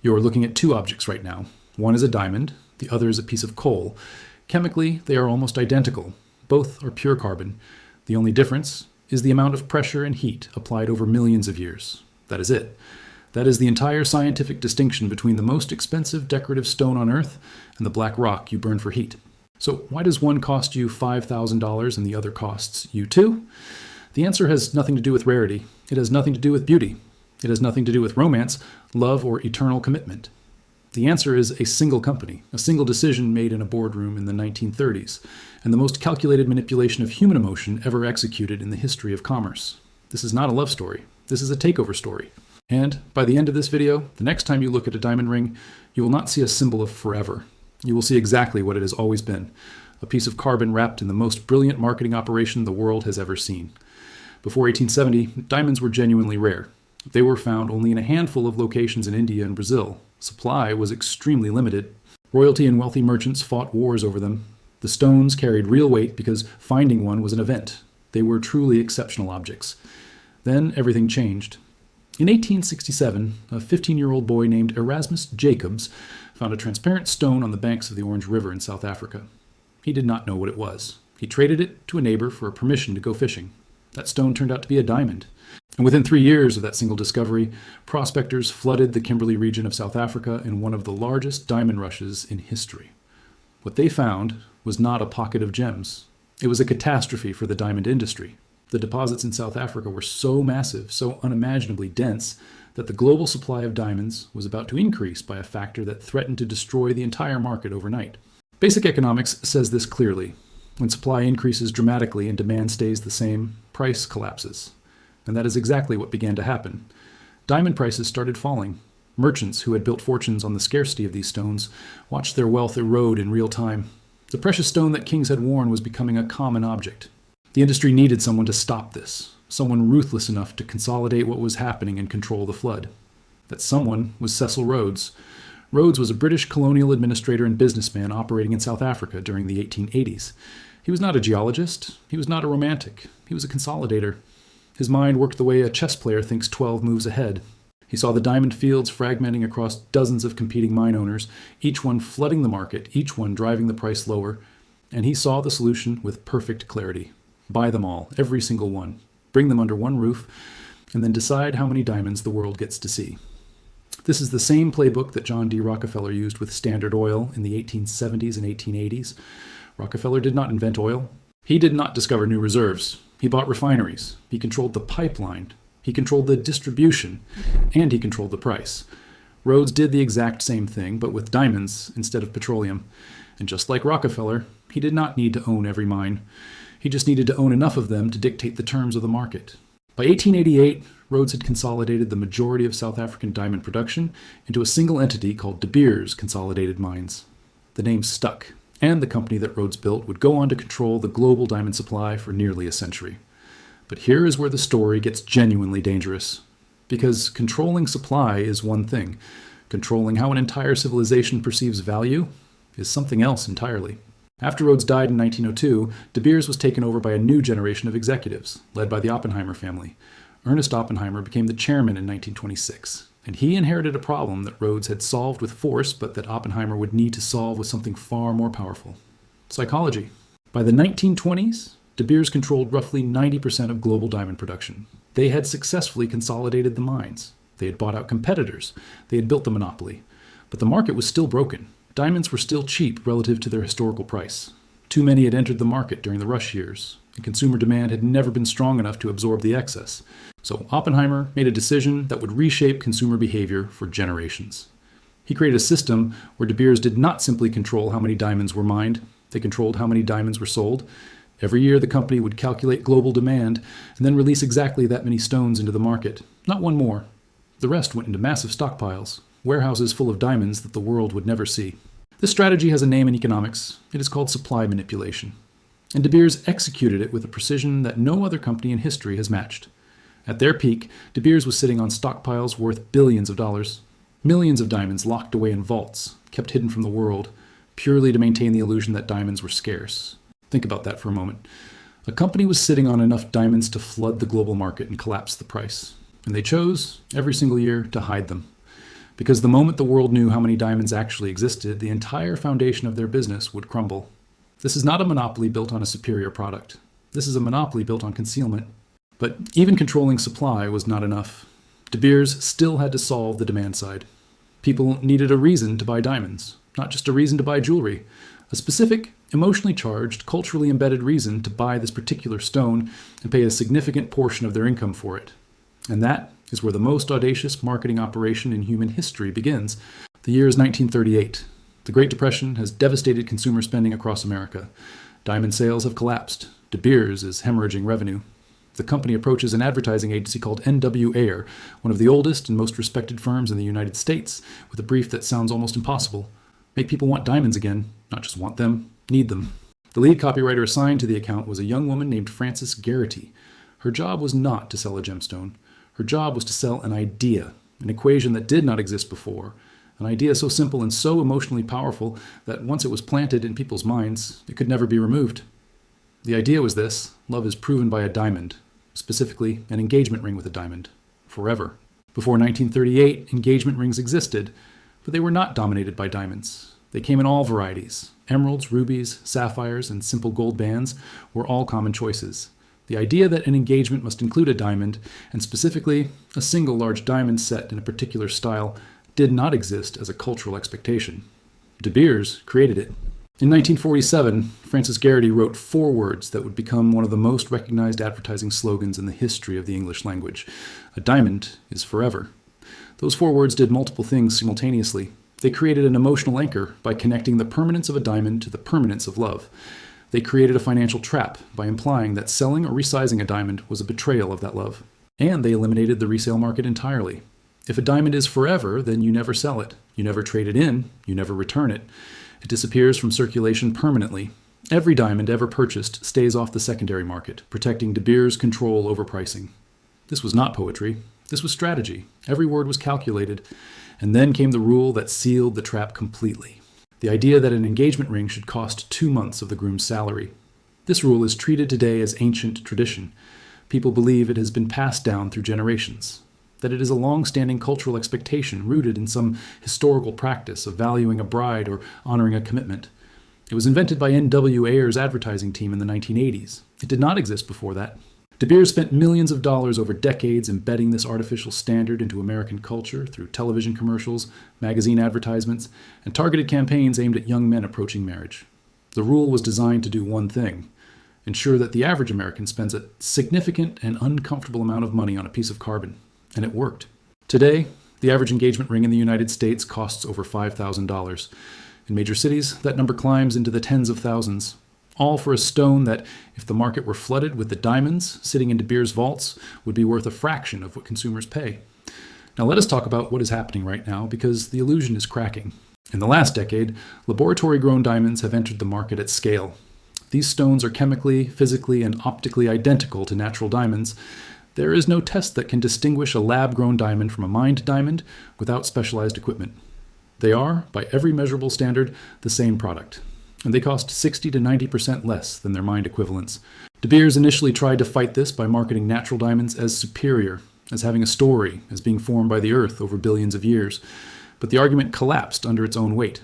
You're looking at two objects right now. One is a diamond, the other is a piece of coal. Chemically, they are almost identical. Both are pure carbon. The only difference is the amount of pressure and heat applied over millions of years. That is it. That is the entire scientific distinction between the most expensive decorative stone on Earth and the black rock you burn for heat. So why does one cost you $5,000 and the other costs you $2,000? The answer has nothing to do with rarity. It has nothing to do with beauty. It has nothing to do with romance, love, or eternal commitment. The answer is a single company, a single decision made in a boardroom in the 1930s, and the most calculated manipulation of human emotion ever executed in the history of commerce. This is not a love story. This is a takeover story. And by the end of this video, the next time you look at a diamond ring, you will not see a symbol of forever. You will see exactly what it has always been, a piece of carbon wrapped in the most brilliant marketing operation the world has ever seen. Before 1870, diamonds were genuinely rare. They were found only in a handful of locations in India and Brazil. Supply was extremely limited. Royalty and wealthy merchants fought wars over them. The stones carried real weight because finding one was an event. They were truly exceptional objects. Then everything changed. In 1867, a 15-year-old boy named Erasmus Jacobs found a transparent stone on the banks of the Orange River in South Africa. He did not know what it was. He traded it to a neighbor for a permission to go fishing. That stone turned out to be a diamond. And within 3 years of that single discovery, prospectors flooded the Kimberley region of South Africa in one of the largest diamond rushes in history. What they found was not a pocket of gems. It was a catastrophe for the diamond industry. The deposits in South Africa were so massive, so unimaginably dense, that the global supply of diamonds was about to increase by a factor that threatened to destroy the entire market overnight. Basic economics says this clearly. When supply increases dramatically and demand stays the same, price collapses. And that is exactly what began to happen. Diamond prices started falling. Merchants who had built fortunes on the scarcity of these stones watched their wealth erode in real time. The precious stone that kings had worn was becoming a common object. The industry needed someone to stop this, someone ruthless enough to consolidate what was happening and control the flood. That someone was Cecil Rhodes. Rhodes was a British colonial administrator and businessman operating in South Africa during the 1880s. He was not a geologist. He was not a romantic. He was a consolidator. His mind worked the way a chess player thinks 12 moves ahead. He saw the diamond fields fragmenting across dozens of competing mine owners, each one flooding the market, each one driving the price lower, and he saw the solution with perfect clarity. Buy them all, every single one. Bring them under one roof, and then decide how many diamonds the world gets to see. This is the same playbook that John D. Rockefeller used with Standard Oil in the 1870s and 1880s. Rockefeller did not invent oil. He did not discover new reserves. He bought refineries. He controlled the pipeline. He controlled the distribution. And he controlled the price. Rhodes did the exact same thing, but with diamonds instead of petroleum. And just like Rockefeller, he did not need to own every mine. He just needed to own enough of them to dictate the terms of the market. By 1888, Rhodes had consolidated the majority of South African diamond production into a single entity called De Beers Consolidated Mines. The name stuck, and the company that Rhodes built would go on to control the global diamond supply for nearly a century. But here is where the story gets genuinely dangerous. Because controlling supply is one thing. Controlling how an entire civilization perceives value is something else entirely. After Rhodes died in 1902, De Beers was taken over by a new generation of executives, led by the Oppenheimer family. Ernest Oppenheimer became the chairman in 1926, and he inherited a problem that Rhodes had solved with force, but that Oppenheimer would need to solve with something far more powerful: psychology. By the 1920s, De Beers controlled roughly 90% of global diamond production. They had successfully consolidated the mines. They had bought out competitors. They had built the monopoly. But the market was still broken. Diamonds were still cheap relative to their historical price. Too many had entered the market during the rush years, and consumer demand had never been strong enough to absorb the excess. So Oppenheimer made a decision that would reshape consumer behavior for generations. He created a system where De Beers did not simply control how many diamonds were mined, they controlled how many diamonds were sold. Every year the company would calculate global demand and then release exactly that many stones into the market, not one more. The rest went into massive stockpiles, warehouses full of diamonds that the world would never see. This strategy has a name in economics. It is called supply manipulation. And De Beers executed it with a precision that no other company in history has matched. At their peak, De Beers was sitting on stockpiles worth billions of dollars. Millions of diamonds locked away in vaults, kept hidden from the world, purely to maintain the illusion that diamonds were scarce. Think about that for a moment. A company was sitting on enough diamonds to flood the global market and collapse the price. And they chose, every single year, to hide them. Because the moment the world knew how many diamonds actually existed, the entire foundation of their business would crumble. This is not a monopoly built on a superior product. This is a monopoly built on concealment. But even controlling supply was not enough. De Beers still had to solve the demand side. People needed a reason to buy diamonds, not just a reason to buy jewelry. A specific, emotionally charged, culturally embedded reason to buy this particular stone and pay a significant portion of their income for it. And that is where the most audacious marketing operation in human history begins. The year is 1938. The Great Depression has devastated consumer spending across America. Diamond sales have collapsed. De Beers is hemorrhaging revenue. The company approaches an advertising agency called Ayer, one of the oldest and most respected firms in the United States, with a brief that sounds almost impossible. Make people want diamonds again, not just want them, need them. The lead copywriter assigned to the account was a young woman named Frances Garrity. Her job was not to sell a gemstone. Her job was to sell an idea, an equation that did not exist before, an idea so simple and so emotionally powerful that once it was planted in people's minds, it could never be removed. The idea was this: love is proven by a diamond, specifically an engagement ring with a diamond, forever. Before 1938, engagement rings existed, but they were not dominated by diamonds. They came in all varieties. Emeralds, rubies, sapphires, and simple gold bands were all common choices. The idea that an engagement must include a diamond, and specifically a single large diamond set in a particular style, did not exist as a cultural expectation. De Beers created it. In 1947, Frances Garrity wrote 4 words that would become one of the most recognized advertising slogans in the history of the English language. A diamond is forever. Those 4 words did multiple things simultaneously. They created an emotional anchor by connecting the permanence of a diamond to the permanence of love. They created a financial trap by implying that selling or resizing a diamond was a betrayal of that love. And they eliminated the resale market entirely. If a diamond is forever, then you never sell it. You never trade it in. You never return it. It disappears from circulation permanently. Every diamond ever purchased stays off the secondary market, protecting De Beers' control over pricing. This was not poetry. This was strategy. Every word was calculated. And then came the rule that sealed the trap completely. The idea that an engagement ring should cost 2 months of the groom's salary. This rule is treated today as ancient tradition. People believe it has been passed down through generations, that it is a long-standing cultural expectation rooted in some historical practice of valuing a bride or honoring a commitment. It was invented by N.W. Ayer's advertising team in the 1980s. It did not exist before that. De Beers spent millions of dollars over decades embedding this artificial standard into American culture through television commercials, magazine advertisements, and targeted campaigns aimed at young men approaching marriage. The rule was designed to do one thing: ensure that the average American spends a significant and uncomfortable amount of money on a piece of carbon. And it worked. Today, the average engagement ring in the United States costs over $5,000. In major cities, that number climbs into the tens of thousands. All for a stone that, if the market were flooded with the diamonds sitting in De Beers' vaults, would be worth a fraction of what consumers pay. Now let us talk about what is happening right now, because the illusion is cracking. In the last decade, laboratory-grown diamonds have entered the market at scale. These stones are chemically, physically, and optically identical to natural diamonds. There is no test that can distinguish a lab-grown diamond from a mined diamond without specialized equipment. They are, by every measurable standard, the same product, and they cost 60 to 90% less than their mined equivalents. De Beers initially tried to fight this by marketing natural diamonds as superior, as having a story, as being formed by the earth over billions of years. But the argument collapsed under its own weight.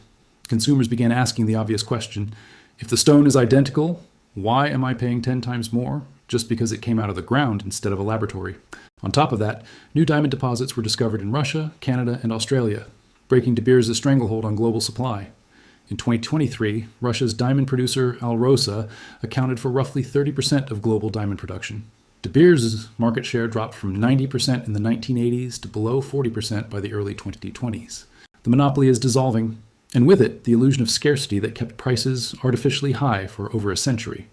Consumers began asking the obvious question: if the stone is identical, why am I paying 10 times more just because it came out of the ground instead of a laboratory? On top of that, new diamond deposits were discovered in Russia, Canada, and Australia, breaking De Beers' stranglehold on global supply. In 2023, Russia's diamond producer Alrosa accounted for roughly 30% of global diamond production. De Beers' market share dropped from 90% in the 1980s to below 40% by the early 2020s. The monopoly is dissolving, and with it, the illusion of scarcity that kept prices artificially high for over a century.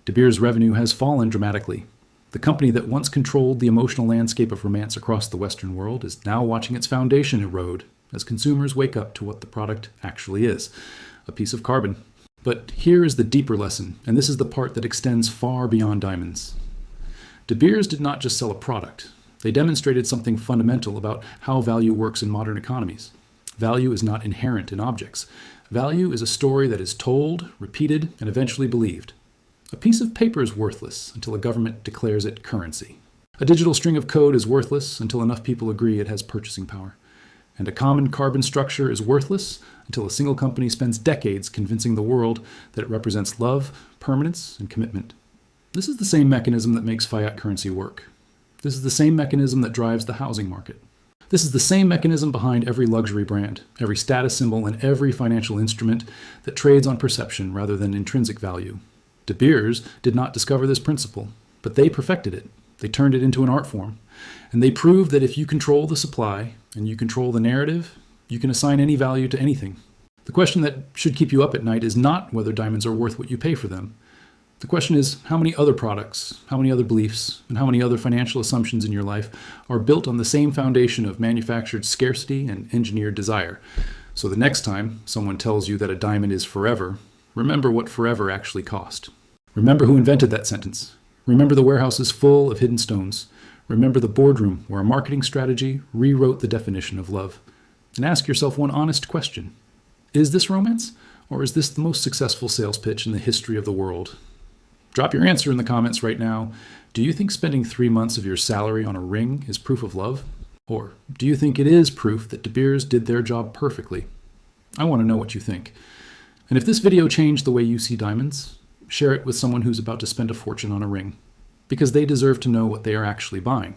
De Beers' revenue has fallen dramatically. The company that once controlled the emotional landscape of romance across the Western world is now watching its foundation erode as consumers wake up to what the product actually is: a piece of carbon. But here is the deeper lesson, and this is the part that extends far beyond diamonds. De Beers did not just sell a product. They demonstrated something fundamental about how value works in modern economies. Value is not inherent in objects. Value is a story that is told, repeated, and eventually believed. A piece of paper is worthless until a government declares it currency. A digital string of code is worthless until enough people agree it has purchasing power. and a common carbon structure is worthless until a single company spends decades convincing the world that it represents love, permanence, and commitment. This is the same mechanism that makes fiat currency work. This is the same mechanism that drives the housing market. This is the same mechanism behind every luxury brand, every status symbol, and every financial instrument that trades on perception rather than intrinsic value. De Beers did not discover this principle, but they perfected it. They turned it into an art form. And they proved that if you control the supply and you control the narrative, you can assign any value to anything. The question that should keep you up at night is not whether diamonds are worth what you pay for them. The question is how many other products, how many other beliefs, and how many other financial assumptions in your life are built on the same foundation of manufactured scarcity and engineered desire. So the next time someone tells you that a diamond is forever, remember what forever actually cost. Remember who invented that sentence. Remember the warehouses full of hidden stones. Remember the boardroom where a marketing strategy rewrote the definition of love. And ask yourself one honest question. Is this romance, or is this the most successful sales pitch in the history of the world? Drop your answer in the comments right now. Do you think spending 3 months of your salary on a ring is proof of love? Or do you think it is proof that De Beers did their job perfectly? I want to know what you think. And if this video changed the way you see diamonds, share it with someone who's about to spend a fortune on a ring, because they deserve to know what they are actually buying.